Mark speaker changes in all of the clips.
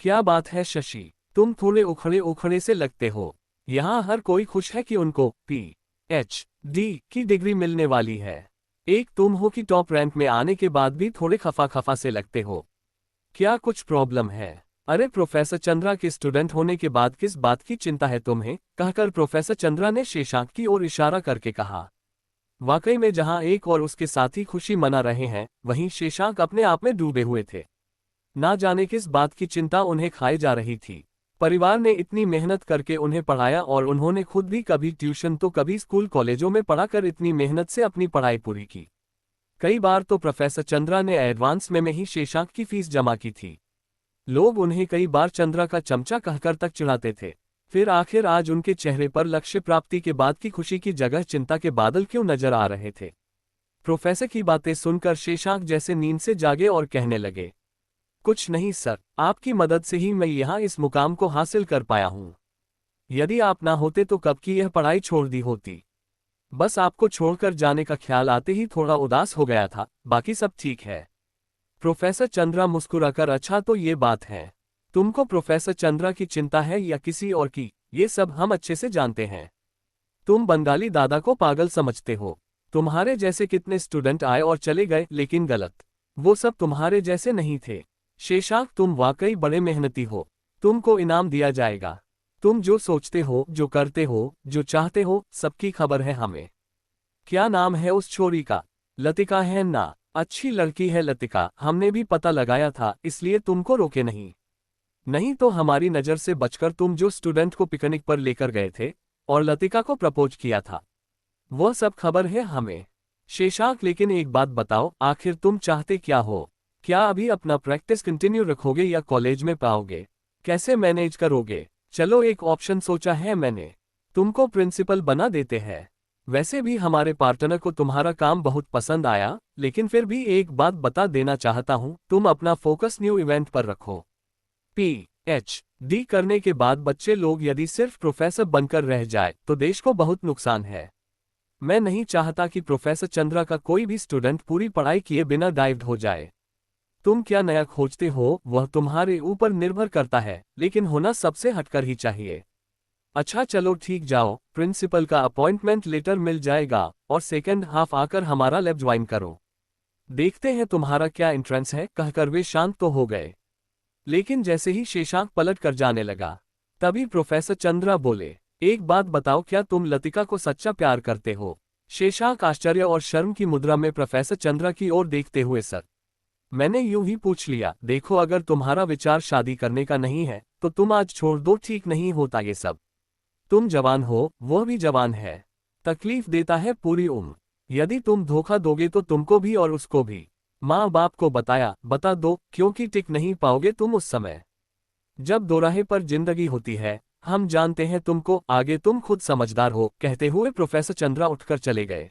Speaker 1: क्या बात है शशि, तुम थोड़े उखड़े उखड़े से लगते हो। यहाँ हर कोई खुश है कि उनको PhD की डिग्री मिलने वाली है। एक तुम हो कि टॉप रैंक में आने के बाद भी थोड़े खफा खफा से लगते हो। क्या कुछ प्रॉब्लम है? अरे प्रोफेसर चंद्रा के स्टूडेंट होने के बाद किस बात की चिंता है तुम्हें? कहकर प्रोफेसर चंद्रा ने शेषांक की ओर इशारा करके कहा। वाकई में जहां एक और उसके साथी खुशी मना रहे हैं, वहीं शेषांक अपने आप में डूबे हुए थे। ना जाने किस बात की चिंता उन्हें खाए जा रही थी। परिवार ने इतनी मेहनत करके उन्हें पढ़ाया और उन्होंने खुद भी कभी ट्यूशन तो कभी स्कूल कॉलेजों में पढ़ाकर इतनी मेहनत से अपनी पढ़ाई पूरी की। कई बार तो प्रोफेसर चंद्रा ने एडवांस में ही शेषांक की फीस जमा की थी। लोग उन्हें कई बार चंद्रा का चमचा कहकर तक चिढ़ाते थे। फिर आखिर आज उनके चेहरे पर लक्ष्य प्राप्ति के बाद की खुशी की जगह चिंता के बादल क्यों नजर आ रहे थे? प्रोफेसर की बातें सुनकर शेषांक जैसे नींद से जागे और कहने लगे, कुछ नहीं सर, आपकी मदद से ही मैं यहाँ इस मुकाम को हासिल कर पाया हूँ। यदि आप ना होते तो कब की यह पढ़ाई छोड़ दी होती। बस आपको छोड़कर जाने का ख्याल आते ही थोड़ा उदास हो गया था, बाकी सब ठीक है। प्रोफेसर चंद्रा मुस्कुराकर, अच्छा तो ये बात है। तुमको प्रोफेसर चंद्रा की चिंता है या किसी और की, ये सब हम अच्छे से जानते हैं। तुम बंगाली दादा को पागल समझते हो। तुम्हारे जैसे कितने स्टूडेंट आए और चले गए, लेकिन गलत। वो सब तुम्हारे जैसे नहीं थे। शेषांक, तुम वाकई बड़े मेहनती हो। तुमको इनाम दिया जाएगा। तुम जो सोचते हो, जो करते हो, जो चाहते हो, सबकी खबर है हमें। क्या नाम है उस छोरी का? लतिका है ना? अच्छी लड़की है लतिका, हमने भी पता लगाया था, इसलिए तुमको रोके नहीं। नहीं तो हमारी नज़र से बचकर तुम जो स्टूडेंट को पिकनिक पर लेकर गए थे और लतिका को प्रपोज किया था, वह सब खबर है हमें। शेषांक, लेकिन एक बात बताओ, आखिर तुम चाहते क्या हो? क्या अभी अपना प्रैक्टिस कंटिन्यू रखोगे या कॉलेज में पाओगे? कैसे मैनेज करोगे? चलो एक ऑप्शन सोचा है मैंने, तुमको प्रिंसिपल बना देते हैं। वैसे भी हमारे पार्टनर को तुम्हारा काम बहुत पसंद आया, लेकिन फिर भी एक बात बता देना चाहता हूं, तुम अपना फोकस न्यू इवेंट पर रखो। PhD करने के बाद बच्चे लोग यदि सिर्फ प्रोफेसर बनकर रह जाए तो देश को बहुत नुकसान है। मैं नहीं चाहता कि प्रोफेसर चंद्रा का कोई भी स्टूडेंट पूरी पढ़ाई किए बिना डाइव्ड हो जाए। तुम क्या नया खोजते हो वह तुम्हारे ऊपर निर्भर करता है, लेकिन होना सबसे हटकर ही चाहिए। अच्छा चलो ठीक, जाओ, प्रिंसिपल का अपॉइंटमेंट लेटर मिल जाएगा और सेकेंड हाफ आकर हमारा लैब ज्वाइन करो। देखते हैं तुम्हारा क्या एंट्रेंस है। कहकर वे शांत तो हो गए, लेकिन जैसे ही शेषांक पलट कर जाने लगा, तभी प्रोफेसर चंद्रा बोले, एक बात बताओ, क्या तुम लतिका को सच्चा प्यार करते हो? शेषांक आश्चर्य और शर्म की मुद्रा में प्रोफेसर चंद्रा की ओर देखते हुए, सर, मैंने यूं ही पूछ लिया। देखो, अगर तुम्हारा विचार शादी करने का नहीं है तो तुम आज छोड़ दो, ठीक नहीं होता ये सब। तुम जवान हो, वह भी जवान है। तकलीफ देता है पूरी उम्र। यदि तुम धोखा दोगे तो तुमको भी और उसको भी। माँ बाप को बता दो, क्योंकि टिक नहीं पाओगे तुम उस समय। जब दोराहे पर जिंदगी होती है, हम जानते हैं तुमको, आगे तुम खुद समझदार हो। कहते हुए प्रोफेसर चंद्रा उठकर चले गए,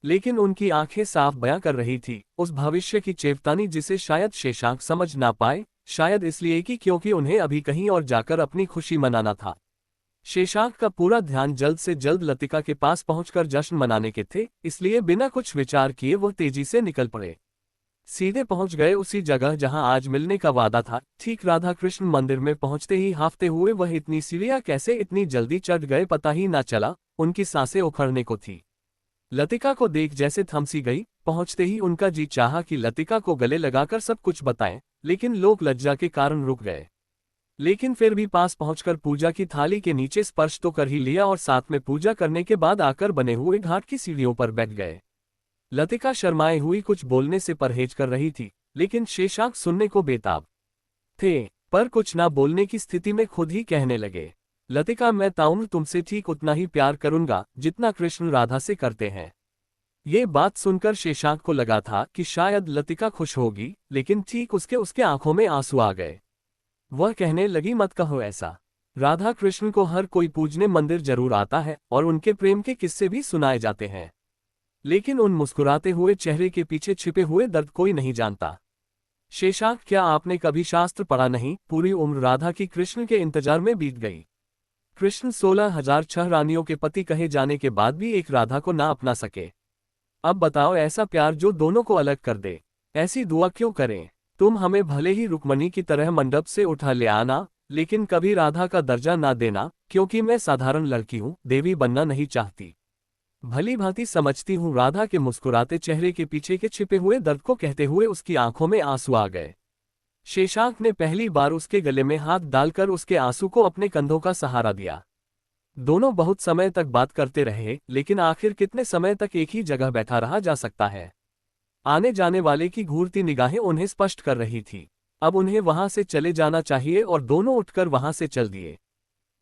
Speaker 1: लेकिन उनकी आंखें साफ बयां कर रही थी उस भविष्य की चेतावनी जिसे शायद शेषांक समझ ना पाए, शायद इसलिए कि क्योंकि उन्हें अभी कहीं और जाकर अपनी खुशी मनाना था। शेषांक का पूरा ध्यान जल्द से जल्द लतिका के पास पहुंचकर जश्न मनाने के थे, इसलिए बिना कुछ विचार किए वह तेजी से निकल पड़े। सीधे पहुंच गए उसी जगह जहां आज मिलने का वादा था। ठीक राधा कृष्ण मंदिर में पहुंचते ही हांफते हुए वह इतनी सीढ़ियां कैसे इतनी जल्दी चढ़ गए पता ही ना चला, उनकी सांसें उखड़ने को थी। लतिका को देख जैसे थमसी गई। पहुंचते ही उनका जी चाहा कि लतिका को गले लगाकर सब कुछ बताएं, लेकिन लोग लज्जा के कारण रुक गए। लेकिन फिर भी पास पहुंचकर पूजा की थाली के नीचे स्पर्श तो कर ही लिया और साथ में पूजा करने के बाद आकर बने हुए घाट की सीढ़ियों पर बैठ गए। लतिका शर्माए हुई कुछ बोलने से परहेज कर रही थी, लेकिन शेषांक सुनने को बेताब थे, पर कुछ ना बोलने की स्थिति में खुद ही कहने लगे, लतिका, मैं ताउम्र तुमसे ठीक उतना ही प्यार करूंगा जितना कृष्ण राधा से करते हैं। ये बात सुनकर शेषांक को लगा था कि शायद लतिका खुश होगी, लेकिन ठीक उसके आंखों में आंसू आ गए। वह कहने लगी, मत कहो ऐसा। राधा कृष्ण को हर कोई पूजने मंदिर जरूर आता है और उनके प्रेम के किस्से भी सुनाए जाते हैं, लेकिन उन मुस्कुराते हुए चेहरे के पीछे छिपे हुए दर्द कोई नहीं जानता। शेषांक, क्या आपने कभी शास्त्र पढ़ा नहीं? पूरी उम्र राधा की कृष्ण के इंतजार में बीत गई। कृष्ण 16,006 रानियों के पति कहे जाने के बाद भी एक राधा को ना अपना सके। अब बताओ, ऐसा प्यार जो दोनों को अलग कर दे, ऐसी दुआ क्यों करें? तुम हमें भले ही रुक्मणी की तरह मंडप से उठा ले आना, लेकिन कभी राधा का दर्जा ना देना, क्योंकि मैं साधारण लड़की हूँ, देवी बनना नहीं चाहती। भली भांति समझती हूँ। राधा के मुस्कुराते चेहरे के पीछे के छिपे हुए दर्द को कहते हुए उसकी आंखों में आंसू आ गए। शेषांक ने पहली बार उसके गले में हाथ डालकर उसके आंसू को अपने कंधों का सहारा दिया। दोनों बहुत समय तक बात करते रहे, लेकिन आखिर कितने समय तक एक ही जगह बैठा रहा जा सकता है। आने जाने वाले की घूरती निगाहें उन्हें स्पष्ट कर रही थी। अब उन्हें वहां से चले जाना चाहिए और दोनों उठकर वहां से चल दिए।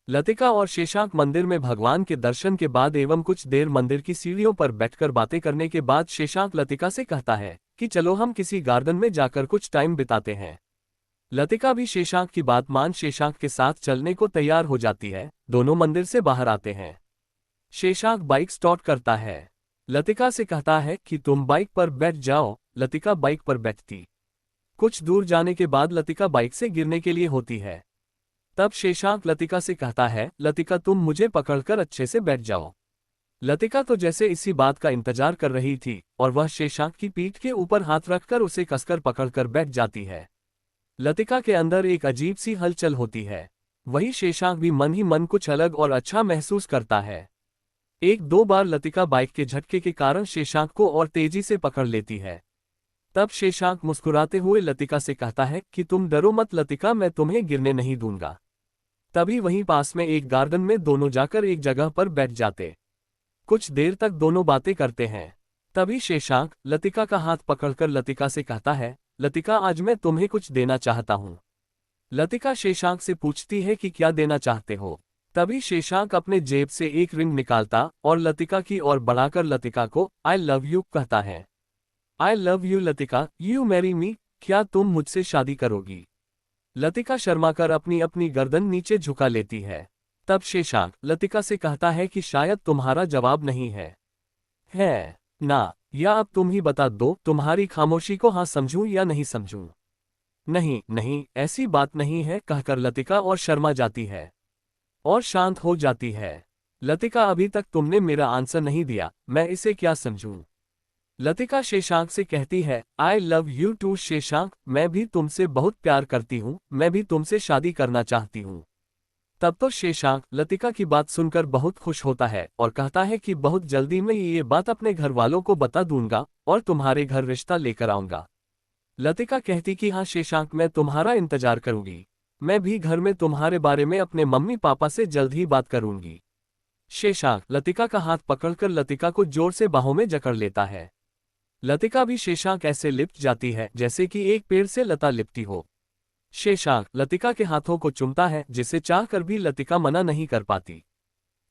Speaker 1: लतिका और शेषांक मंदिर में भगवान के दर्शन के बाद एवं कुछ देर मंदिर की सीढ़ियों पर बैठकर बातें करने के बाद शेषांक लतिका से कहता है कि चलो हम किसी गार्डन में जाकर कुछ टाइम बिताते हैं। लतिका भी शेषांक की बात मान शेषांक के साथ चलने को तैयार हो जाती है। दोनों मंदिर से बाहर आते हैं। शेषांक बाइक स्टार्ट करता है। लतिका से कहता है कि तुम बाइक पर बैठ जाओ। लतिका बाइक पर बैठती। कुछ दूर जाने के बाद लतिका बाइक से गिरने के लिए होती है। तब शेषांक लतिका से कहता है, लतिका तुम मुझे पकड़कर अच्छे से बैठ जाओ। लतिका तो जैसे इसी बात का इंतजार कर रही थी और वह शेषांक की पीठ के ऊपर हाथ रखकर उसे कसकर पकड़कर बैठ जाती है। लतिका के अंदर एक अजीब सी हलचल होती है। वही शेषांक भी मन ही मन कुछ अलग और अच्छा महसूस करता है। एक दो बार लतिका बाइक के झटके के कारण शेषांक को और तेजी से पकड़ लेती है। तब शेषांक मुस्कुराते हुए लतिका से कहता है कि तुम डरो मत लतिका, मैं तुम्हें गिरने नहीं दूंगा। तभी वहीं पास में एक गार्डन में दोनों जाकर एक जगह पर बैठ जाते। कुछ देर तक दोनों बातें करते हैं। तभी शेषांक लतिका का हाथ पकड़कर लतिका से कहता है, लतिका आज मैं तुम्हें कुछ देना चाहता हूँ। लतिका शेषांक से पूछती है कि क्या देना चाहते हो। तभी शेषांक अपने जेब से एक रिंग निकालता और लतिका की ओर बढ़ाकर लतिका को आई लव यू कहता है। I love you Latika, you marry me, क्या तुम मुझसे शादी करोगी। लतिका शर्माकर अपनी अपनी गर्दन नीचे झुका लेती है। तब शेषांक लतिका से कहता है कि शायद तुम्हारा जवाब नहीं है ना, या अब तुम ही बता दो, तुम्हारी खामोशी को हाँ समझूं या नहीं समझूं। नहीं नहीं, ऐसी बात नहीं है कहकर लतिका और शर्मा जाती है और शांत हो जाती है। लतिका अभी तक तुमने मेरा आंसर नहीं दिया, मैं इसे क्या समझूं। लतिका शेषांक से कहती है, आई लव यू टू शेषांक, मैं भी तुमसे बहुत प्यार करती हूँ, मैं भी तुमसे शादी करना चाहती हूँ। तब तो शेषांक लतिका की बात सुनकर बहुत खुश होता है और कहता है कि बहुत जल्दी मैं ये बात अपने घर वालों को बता दूंगा और तुम्हारे घर रिश्ता लेकर आऊंगा। लतिका कहती कि हाँ शेषांक, मैं तुम्हारा इंतजार करूंगी। मैं भी घर में तुम्हारे बारे में अपने मम्मी पापा से जल्द ही बात करूंगी। शेषांक लतिका का हाथ पकड़कर लतिका को जोर से बाहों में जकड़ लेता है। लतिका भी शेषांक ऐसे लिपट जाती है जैसे कि एक पेड़ से लता लिपटी हो। शेषांक लतिका के हाथों को चूमता है, जिसे चाहकर भी लतिका मना नहीं कर पाती।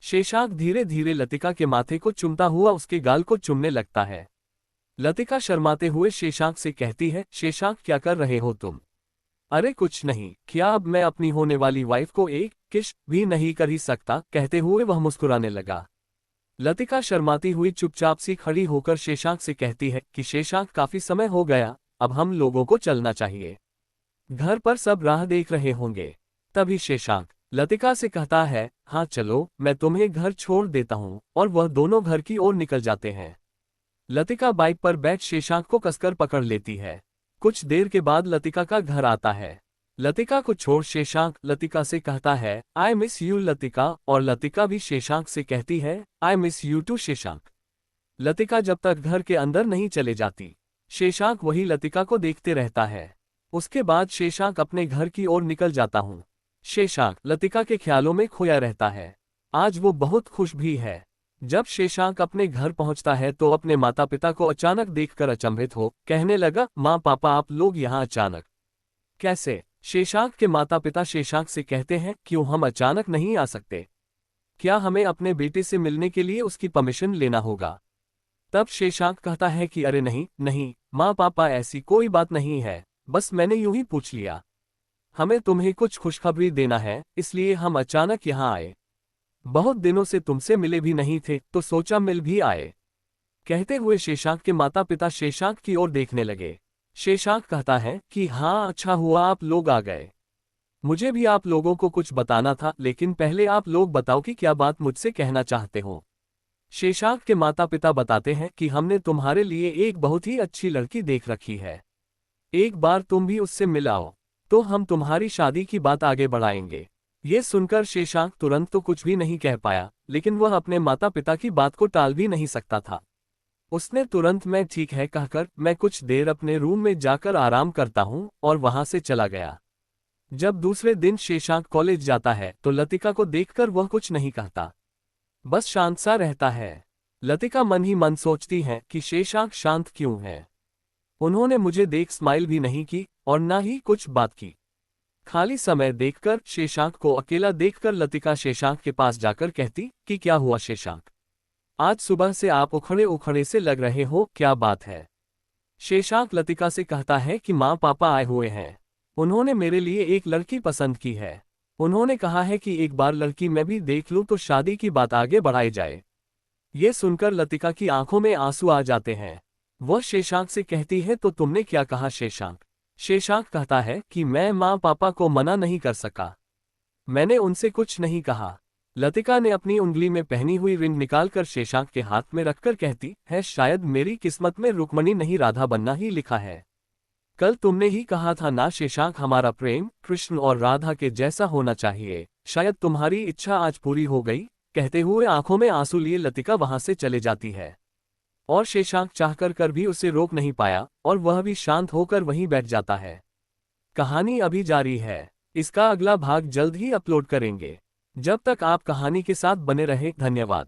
Speaker 1: शेषांक धीरे धीरे लतिका के माथे को चूमता हुआ उसके गाल को चूमने लगता है। लतिका शर्माते हुए शेषांक से कहती है, शेषांक क्या कर रहे हो तुम। अरे कुछ नहीं, क्या अब मैं अपनी होने वाली वाइफ को एक किस भी नहीं कर ही सकता। कहते हुए वह मुस्कुराने लगा। लतिका शर्माती हुई चुपचाप सी खड़ी होकर शेषांक से कहती है कि शेषांक काफी समय हो गया, अब हम लोगों को चलना चाहिए। घर पर सब राह देख रहे होंगे। तभी शेषांक लतिका से कहता है, हाँ चलो, मैं तुम्हें घर छोड़ देता हूँ, और वह दोनों घर की ओर निकल जाते हैं। लतिका बाइक पर बैठ शेषांक को कसकर पकड़ लेती है। कुछ देर के बाद लतिका का घर आता है। लतिका को छोड़ शेषांक लतिका से कहता है, आई मिस यू लतिका, और लतिका भी शेषांक से कहती है, I miss you too Sheshank. Latika जब तक घर के अंदर नहीं चले जाती, शेषांक वही लतिका को देखते रहता है। उसके बाद शेषांक अपने घर की ओर निकल जाता हूँ। शेषांक लतिका के ख्यालों में खोया रहता है। आज वो बहुत खुश भी है। जब शेषांक अपने घर पहुंचता है तो अपने माता पिता को अचानक देखकर अचंभित हो कहने लगा, माँ पापा आप लोग यहाँ अचानक कैसे। शेषांक के माता पिता शेषांक से कहते हैं, क्यों हम अचानक नहीं आ सकते, क्या हमें अपने बेटे से मिलने के लिए उसकी परमिशन लेना होगा। तब शेषांक कहता है कि अरे नहीं नहीं माँ पापा, ऐसी कोई बात नहीं है, बस मैंने यूं ही पूछ लिया। हमें तुम्हें कुछ खुशखबरी देना है, इसलिए हम अचानक यहाँ आए। बहुत दिनों से तुमसे मिले भी नहीं थे तो सोचा मिल भी आए। कहते हुए शेषांक के माता पिता शेषांक की ओर देखने लगे। शेषांक कहता है कि हाँ अच्छा हुआ आप लोग आ गए। मुझे भी आप लोगों को कुछ बताना था, लेकिन पहले आप लोग बताओ कि क्या बात मुझसे कहना चाहते हो। शेषांक के माता पिता बताते हैं कि हमने तुम्हारे लिए एक बहुत ही अच्छी लड़की देख रखी है। एक बार तुम भी उससे मिल आओ, तो हम तुम्हारी शादी की बात आगे बढ़ाएंगे। ये सुनकर शेशांक तुरंत तो कुछ भी नहीं कह पाया, लेकिन वह अपने माता पिता की बात को टाल भी नहीं सकता था। उसने तुरंत मैं ठीक है कहकर मैं कुछ देर अपने रूम में जाकर आराम करता हूँ और वहां से चला गया। जब दूसरे दिन शेशांक कॉलेज जाता है तो लतिका को देखकर वह कुछ नहीं कहता, बस शांत सा रहता है। लतिका मन ही मन सोचती है कि शेशांक शांत क्यों है। उन्होंने मुझे देख स्माइल भी नहीं की और ना ही कुछ बात की। खाली समय देखकर शेशांक को अकेला देखकर लतिका शेशांक के पास जाकर कहती कि क्या हुआ शेशांक, आज सुबह से आप उखड़े उखड़े से लग रहे हो, क्या बात है। शेशांक लतिका से कहता है कि माँ पापा आए हुए हैं, उन्होंने मेरे लिए एक लड़की पसंद की है। उन्होंने कहा है कि एक बार लड़की मैं भी देख लूं तो शादी की बात आगे बढ़ाई जाए। ये सुनकर लतिका की आंखों में आंसू आ जाते हैं। वह शेशांक से कहती है तो तुमने क्या कहा शेशांक। शेशांक कहता है कि मैं माँ पापा को मना नहीं कर सका, मैंने उनसे कुछ नहीं कहा। लतिका ने अपनी उंगली में पहनी हुई रिंग निकालकर शेशांक के हाथ में रखकर कहती है, शायद मेरी किस्मत में रुक्मणी नहीं राधा बनना ही लिखा है। कल तुमने ही कहा था ना शेशांक, हमारा प्रेम कृष्ण और राधा के जैसा होना चाहिए, शायद तुम्हारी इच्छा आज पूरी हो गई। कहते हुए आंखों में आंसू लिए लतिका वहां से चले जाती है और शेशांक चाहकर भी उसे रोक नहीं पाया और वह भी शांत होकर वहीं बैठ जाता है। कहानी अभी जारी है, इसका अगला भाग जल्द ही अपलोड करेंगे। जब तक आप कहानी के साथ बने रहे, धन्यवाद।